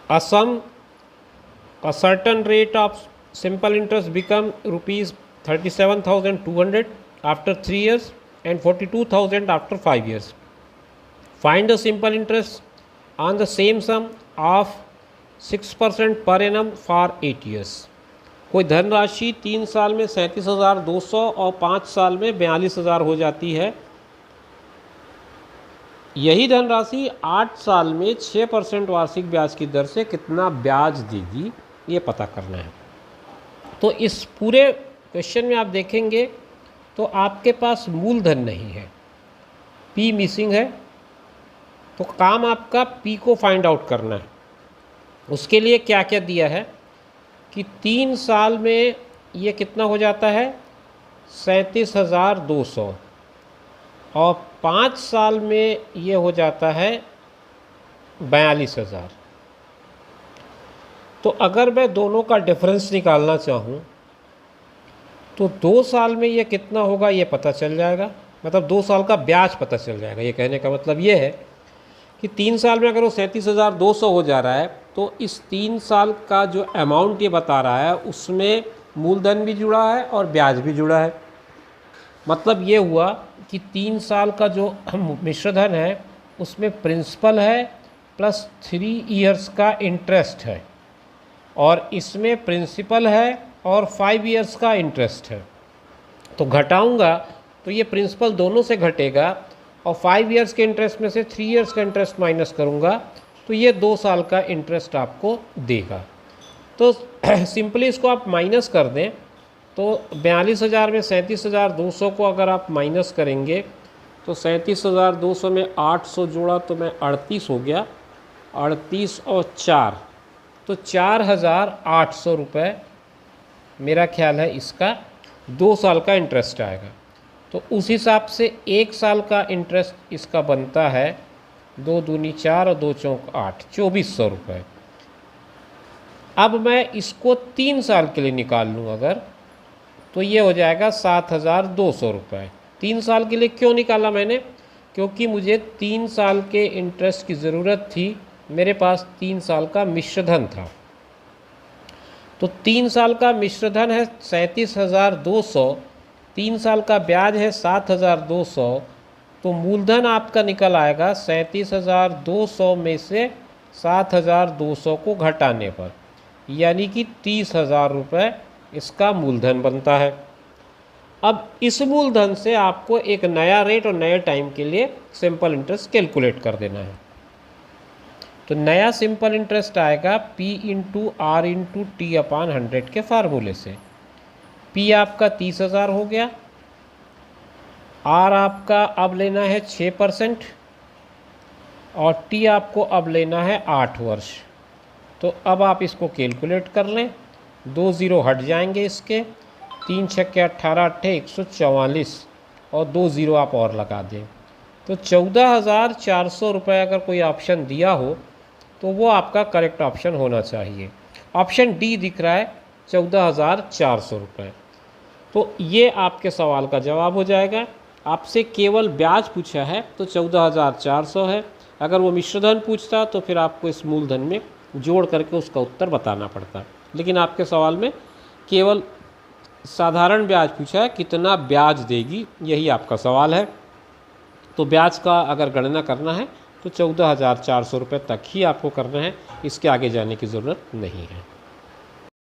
A sum, a certain rate of simple interest become rupees 37,200 after 3 years and 42,000 after 5 years. Find the simple interest on the same sum of 6% per annum for 8 years. कोई धनराशि 3 साल में 37,200 और 5 साल में 42,000 हो जाती है। यही धनराशि 8 साल में 6% वार्षिक ब्याज की दर से कितना ब्याज देगी, ये पता करना है। तो इस पूरे क्वेश्चन में आप देखेंगे तो आपके पास मूलधन नहीं है, पी मिसिंग है। तो काम आपका पी को फाइंड आउट करना है। उसके लिए क्या क्या दिया है कि 3 साल में ये कितना हो जाता है 37,200 और 5 साल में ये हो जाता है 42,000। तो अगर मैं दोनों का डिफरेंस निकालना चाहूँ तो 2 साल में ये कितना होगा ये पता चल जाएगा, मतलब 2 साल का ब्याज पता चल जाएगा। ये कहने का मतलब ये है कि 3 साल में अगर वो 37,200 हो जा रहा है तो इस 3 साल का जो अमाउंट ये बता रहा है उसमें मूलधन भी जुड़ा है और ब्याज भी जुड़ा है। मतलब ये हुआ कि 3 साल का जो मिश्रधन है उसमें प्रिंसिपल है प्लस 3 इयर्स का इंटरेस्ट है, और इसमें प्रिंसिपल है और 5 इयर्स का इंटरेस्ट है। तो घटाऊंगा तो ये प्रिंसिपल दोनों से घटेगा और 5 इयर्स के इंटरेस्ट में से 3 इयर्स का इंटरेस्ट माइनस करूंगा तो ये 2 साल का इंटरेस्ट आपको देगा। तो सिंपली इसको आप माइनस कर दें तो 42,000 में 37,200 को अगर आप माइनस करेंगे तो 37,200 में 800 जोड़ा तो मैं 38 हो गया, 38 और 4 तो 4,800 रुपये मेरा ख्याल है इसका 2 साल का इंटरेस्ट आएगा। तो उस हिसाब से 1 साल का इंटरेस्ट इसका बनता है 2 दूनी 4 और 2 चौक 8, 2,400 रुपये। अब मैं इसको 3 साल के लिए निकाल लूँ अगर तो ये हो जाएगा 7,200 रुपये। 3 साल के लिए क्यों निकाला मैंने, क्योंकि मुझे 3 साल के इंटरेस्ट की ज़रूरत थी, मेरे पास 3 साल का मिश्रधन था। तो 3 साल का मिश्रधन है 37,200, 3 साल का ब्याज है 7,200, तो मूलधन आपका निकल आएगा 37,200 में से 7,200 को घटाने पर, यानी कि 30,000 रुपये इसका मूलधन बनता है। अब इस मूलधन से आपको एक नया रेट और नए टाइम के लिए सिंपल इंटरेस्ट कैलकुलेट कर देना है। तो नया सिंपल इंटरेस्ट आएगा P into R into T upon 100 के फार्मूले से। P आपका 30,000 हो गया, R आपका अब लेना है 6% और T आपको अब लेना है 8 वर्ष। तो अब आप इसको कैलकुलेट कर लें, 2 ज़ीरो हट जाएंगे इसके, 3 छक्के 18 अट्ठे 144 और 2 ज़ीरो आप और लगा दें। तो 14,400 रुपये अगर कोई ऑप्शन दिया हो तो वो आपका करेक्ट ऑप्शन होना चाहिए। ऑप्शन डी दिख रहा है 14,400 रुपये। तो ये आपके सवाल का जवाब हो जाएगा। आपसे केवल ब्याज पूछा है तो 14,400 है। अगर वो मिश्रधन पूछता तो फिर आपको इस मूलधन में जोड़ करके उसका उत्तर बताना पड़ता, लेकिन आपके सवाल में केवल साधारण ब्याज पूछा है, कितना ब्याज देगी, यही आपका सवाल है। तो ब्याज का अगर गणना करना है तो 14,400 रुपये तक ही आपको करना है, इसके आगे जाने की ज़रूरत नहीं है।